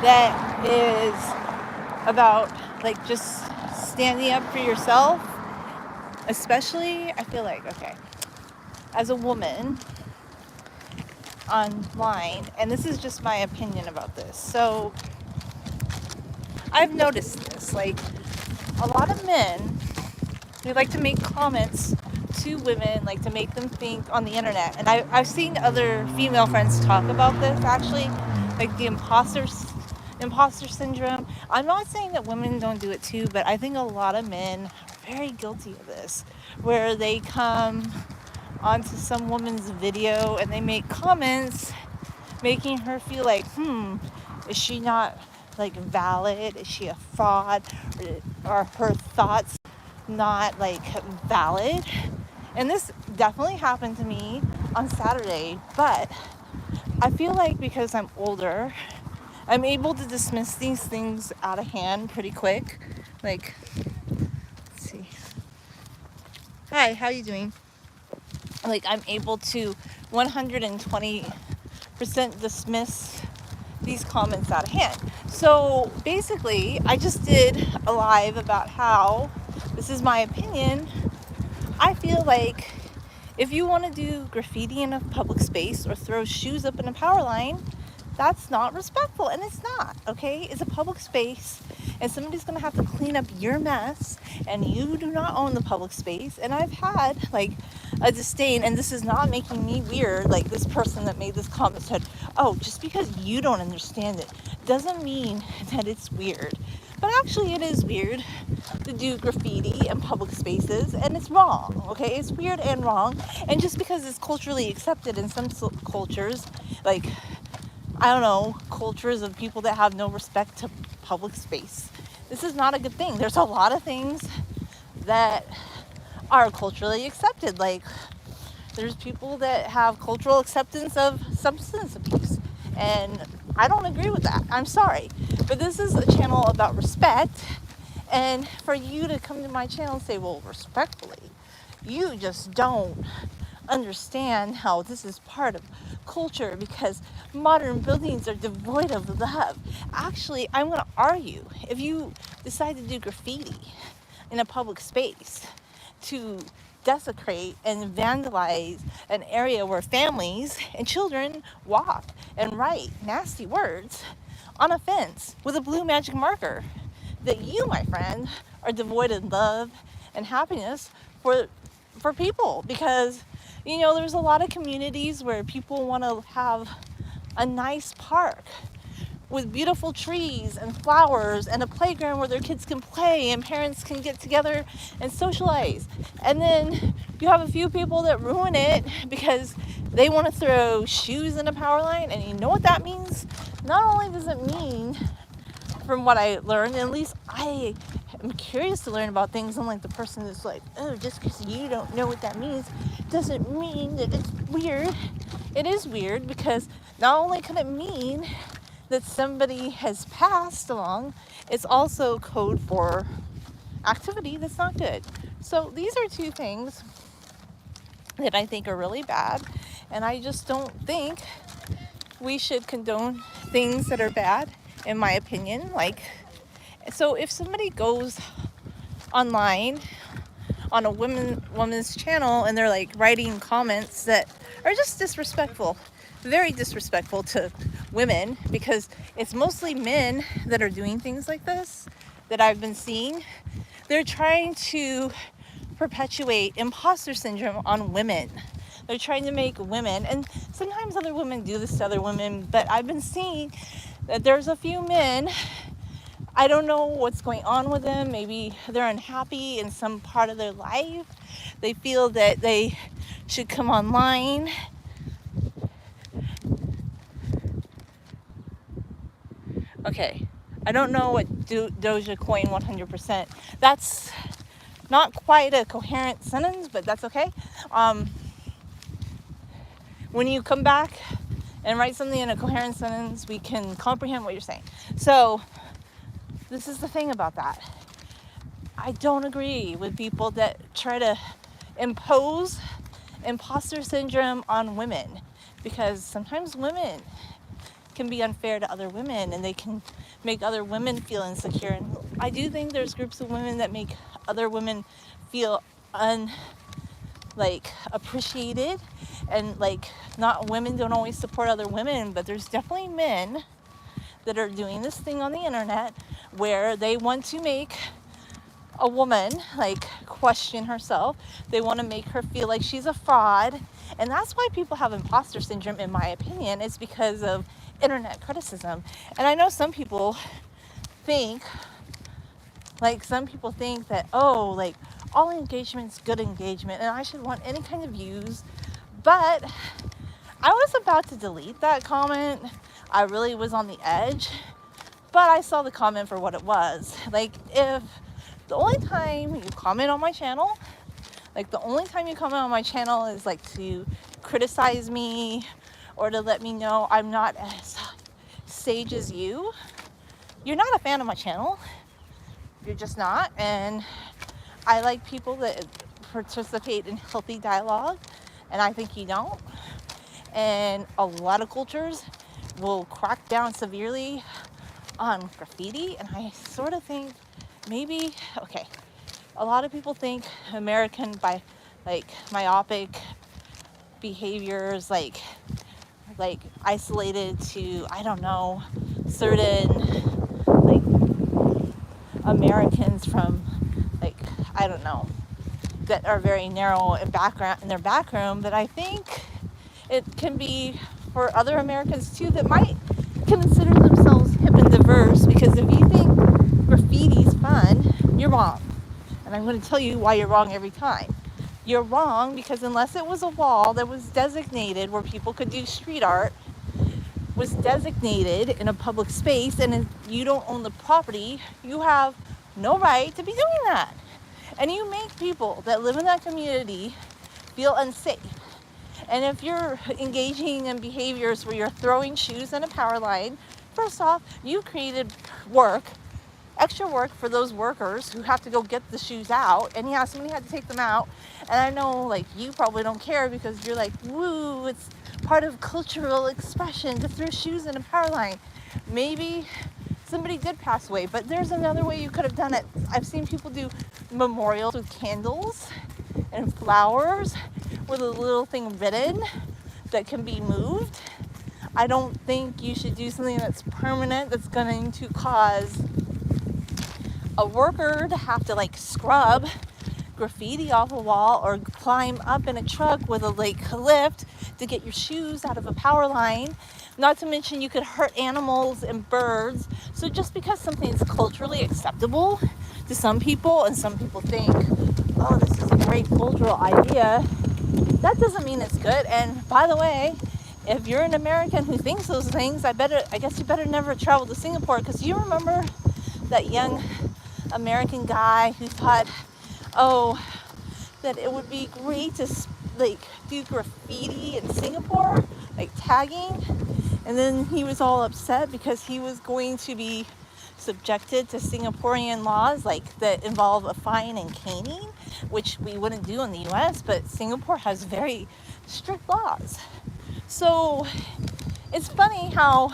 that is about like just standing up for yourself. Especially, I feel like, okay, as a woman online, and this is just my opinion about this. So I've noticed this, like a lot of men, they like to make comments to women, like to make them think on the internet. And I've seen other female friends talk about this actually, like the imposter syndrome. I'm not saying that women don't do it too, but I think a lot of men are very guilty of this, where they come onto some woman's video and they make comments making her feel like, is she not like valid? Is she a fraud? Or are her thoughts not like valid? And this definitely happened to me on Saturday, but I feel like because I'm older, I'm able to dismiss these things out of hand pretty quick. Like, let's see. Hi, how you doing? Like, I'm able to 120% dismiss these comments out of hand. So basically, I just did a live about how, this is my opinion, I feel like if you want to do graffiti in a public space or throw shoes up in a power line, that's not respectful, and it's not, okay? It's a public space, and somebody's gonna have to clean up your mess, and you do not own the public space. And I've had like a disdain, and this is not making me weird. Like this person that made this comment said, oh, just because you don't understand it doesn't mean that it's weird. But actually it is weird to do graffiti in public spaces, and it's wrong, okay? It's weird and wrong. And just because it's culturally accepted in some cultures, like, I don't know, cultures of people that have no respect to public space, this is not a good thing. There's a lot of things that are culturally accepted. Like, there's people that have cultural acceptance of substance abuse, and I don't agree with that. I'm sorry. But this is a channel about respect, and for you to come to my channel and say, well, respectfully, you just don't understand how this is part of culture because modern buildings are devoid of love. Actually, I'm going to argue, if you decide to do graffiti in a public space to desecrate and vandalize an area where families and children walk and write nasty words on a fence with a blue magic marker, that you, my friend, are devoid of love and happiness for people. Because, you know, there's a lot of communities where people want to have a nice park with beautiful trees and flowers and a playground where their kids can play and parents can get together and socialize. And then you have a few people that ruin it because they want to throw shoes in a power line. And you know what that means? Not only does it mean, from what I learned, at least I am curious to learn about things, unlike the person that's like, oh, just because you don't know what that means doesn't mean that it's weird. It is weird because not only could it mean that somebody has passed along, it's also code for activity that's not good. So these are two things that I think are really bad, and I just don't think we should condone things that are bad, in my opinion. Like, so if somebody goes online on a woman's channel and they're like writing comments that are just disrespectful, very disrespectful to women, because it's mostly men that are doing things like this that I've been seeing. They're trying to perpetuate imposter syndrome on women. They're trying to make women, and sometimes other women do this to other women, but I've been seeing that there's a few men, I don't know what's going on with them. Maybe they're unhappy in some part of their life. They feel that they should come online. Okay, I don't know what Doja coin 100%. That's not quite a coherent sentence, but that's okay. When you come back and write something in a coherent sentence, we can comprehend what you're saying. So this is the thing about that. I don't agree with people that try to impose imposter syndrome on women, because sometimes women can be unfair to other women, and they can make other women feel insecure. And I do think there's groups of women that make other women feel appreciated, and like, not, women don't always support other women, but there's definitely men that are doing this thing on the internet where they want to make a woman like question herself. They want to make her feel like she's a fraud, and that's why people have imposter syndrome, in my opinion. It's because of internet criticism. And I know some people think that, oh, like, all engagement's good engagement and I should want any kind of views. But I was about to delete that comment. I really was on the edge, but I saw the comment for what it was. Like, if the only time you comment on my channel, is like to criticize me or to let me know I'm not as sage as you, you're not a fan of my channel. You're just not. And I like people that participate in healthy dialogue, and I think you don't. And a lot of cultures will crack down severely on graffiti, and I sort of think maybe, okay, a lot of people think American by myopic behaviors, like isolated to, I don't know, certain like Americans from, like, I don't know, that are very narrow in their background. But I think it can be for other Americans too that might consider themselves hip and diverse, because if you think graffiti's fun, you're wrong. And I'm going to tell you why you're wrong every time. You're wrong because unless it was a wall that was designated where people could do street art, was designated in a public space, and if you don't own the property, you have no right to be doing that. And you make people that live in that community feel unsafe. And if you're engaging in behaviors where you're throwing shoes in a power line, first off, you created extra work for those workers who have to go get the shoes out. And yeah, somebody had to take them out. And I know, like, you probably don't care because you're like, woo, it's part of cultural expression to throw shoes in a power line. Maybe somebody did pass away, but there's another way you could have done it. I've seen people do memorials with candles and flowers with a little thing written that can be moved. I don't think you should do something that's permanent, that's going to cause a worker to have to like scrub graffiti off a wall or climb up in a truck with a lift to get your shoes out of a power line. Not to mention you could hurt animals and birds. So just because something is culturally acceptable to some people and some people think, oh, this is a great cultural idea, that doesn't mean it's good. And by the way, if you're an American who thinks those things, I guess you better never travel to Singapore, because you remember that young American guy who thought, oh, that it would be great to like do graffiti in Singapore, like tagging, and then he was all upset because he was going to be subjected to Singaporean laws like that involve a fine and caning, which we wouldn't do in the US, but Singapore has very strict laws. So it's funny how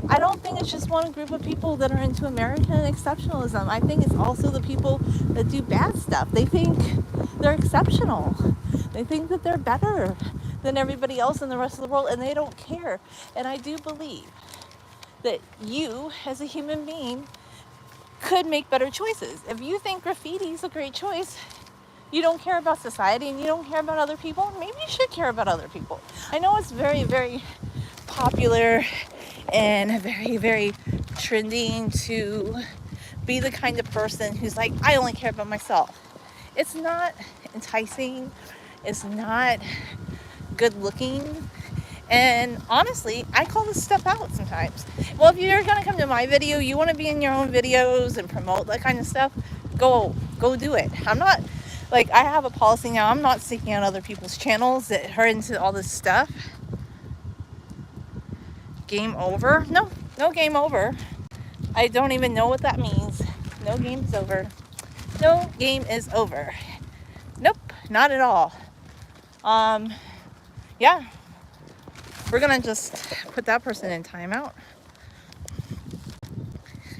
I don't think it's just one group of people that are into American exceptionalism. I think it's also the people that do bad stuff. They think they're exceptional. They think that they're better than everybody else in the rest of the world, and they don't care. And I do believe that you, as a human being, could make better choices. If you think graffiti is a great choice, you don't care about society and you don't care about other people, maybe you should care about other people. I know it's very, very popular and very, very trending to be the kind of person who's like, I only care about myself. It's not enticing. It's not good looking. And honestly, I call this stuff out sometimes. Well, if you're going to come to my video, you want to be in your own videos and promote that kind of stuff, go do it. I'm not, like, I have a policy now. I'm not seeking out other people's channels that are into all this stuff. Game over? No game over. I don't even know what that means. No game's over. No game is over. Nope, not at all. Yeah. we're gonna just put that person in timeout.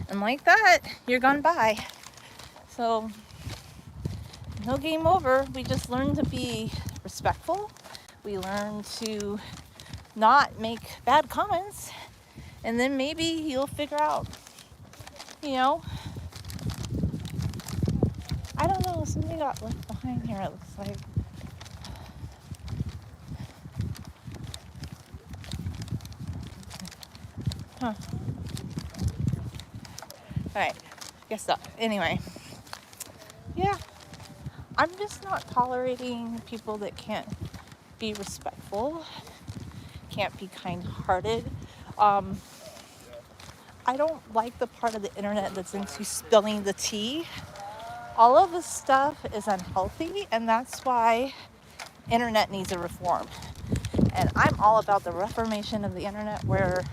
And like that, you're gone by. So no game over. We just learn to be respectful. We learn to not make bad comments. And then maybe you'll figure out, I don't know, somebody got left behind here, it looks like. Huh. Alright, guess so. Anyway, yeah, I'm just not tolerating people that can't be respectful, can't be kind-hearted. I don't like the part of the internet that's into spilling the tea. All of this stuff is unhealthy, and that's why internet needs a reform. And I'm all about the reformation of the internet, where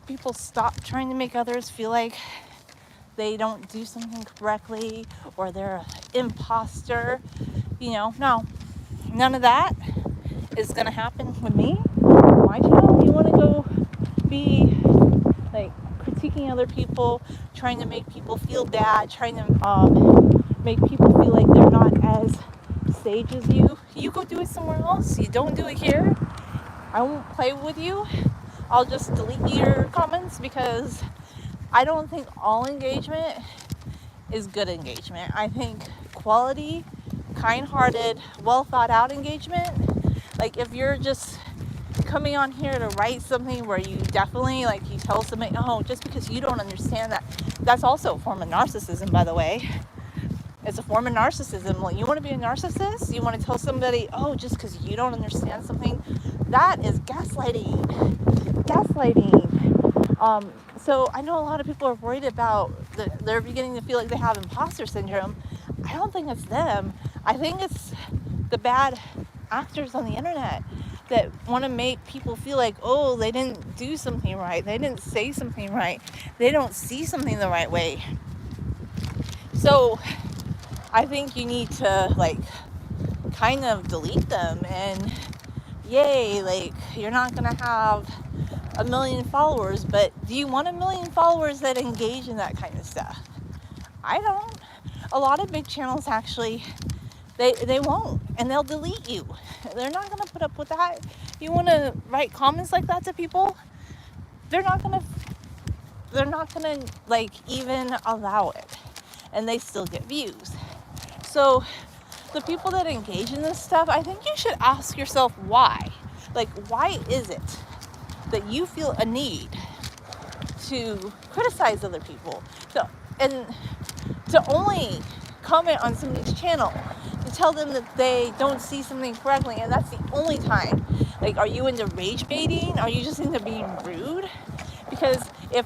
people stop trying to make others feel like they don't do something correctly or they're an imposter. No, none of that is gonna happen with me. My channel, you want to go be like critiquing other people, trying to make people feel bad, trying to make people feel like they're not as sage as you. You go do it somewhere else. You don't do it here. I won't play with you. I'll just delete your comments, because I don't think all engagement is good engagement. I think quality, kind-hearted, well thought out engagement, like if you're just coming on here to write something where you definitely, like, you tell somebody, oh, just because you don't understand that, that's also a form of narcissism, by the way. It's a form of narcissism. Like, you want to be a narcissist? You want to tell somebody, oh, just because you don't understand something? That is gaslighting. So I know a lot of people are worried about they're beginning to feel like they have imposter syndrome. I don't think it's them. I think it's the bad actors on the internet that want to make people feel like, oh, they didn't do something right. They didn't say something right. They don't see something the right way. So I think you need to, like, kind of delete them, and yay, like, you're not going to have 1 million followers, but do you want 1 million followers that engage in that kind of stuff? I don't. A lot of big channels actually, they won't, and they'll delete you. They're not going to put up with that. You want to write comments like that to people? They're not going to like even allow it, and they still get views. So the people that engage in this stuff, I think you should ask yourself why. Like, why is it that you feel a need to criticize other people, and to only comment on somebody's channel, to tell them that they don't see something correctly, and that's the only time? Like, are you into rage baiting? Are you just into being rude? Because if,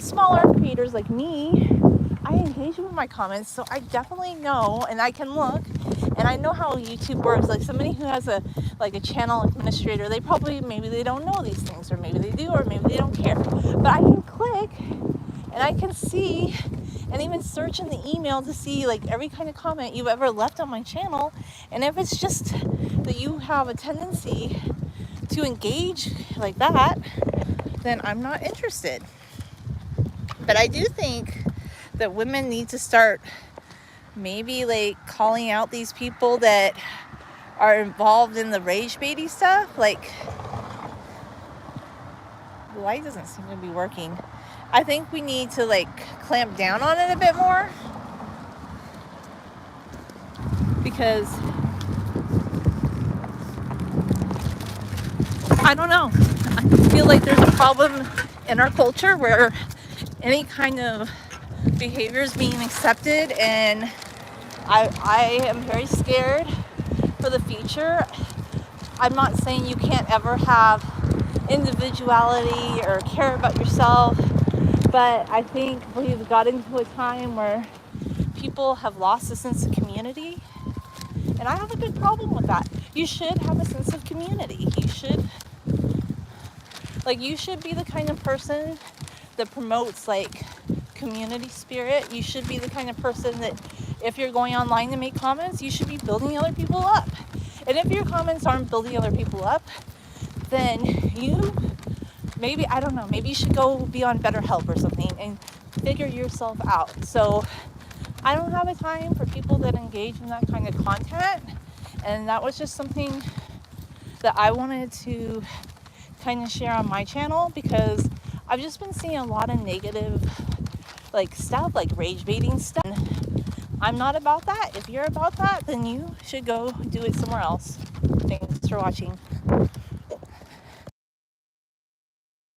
smaller creators like me, I engage with my comments, so I definitely know, and I can look, and I know how YouTube works. Like, somebody who has a channel administrator, maybe they don't know these things, or maybe they do, or maybe they don't care. But I can click, and I can see, and even search in the email to see, like, every kind of comment you've ever left on my channel. And if it's just that you have a tendency to engage like that, then I'm not interested. But I do think that women need to start maybe, like, calling out these people that are involved in the rage baiting stuff. Like, the light doesn't seem to be working. I think we need to, like, clamp down on it a bit more, because I don't know, I feel like there's a problem in our culture where any kind of behavior is being accepted, and I am very scared for the future. I'm not saying you can't ever have individuality or care about yourself, but I think we've got into a time where people have lost a sense of community, and I have a big problem with that. You should have a sense of community. You should be the kind of person that promotes, like, community spirit. You should be the kind of person that, if you're going online to make comments, you should be building other people up. And if your comments aren't building other people up, then you maybe, I don't know, maybe you should go be on BetterHelp or something and figure yourself out. So I don't have a time for people that engage in that kind of content, and that was just something that I wanted to kind of share on my channel, because I've just been seeing a lot of negative like stuff, like rage baiting stuff. I'm not about that. If you're about that, then you should go do it somewhere else. Thanks for watching.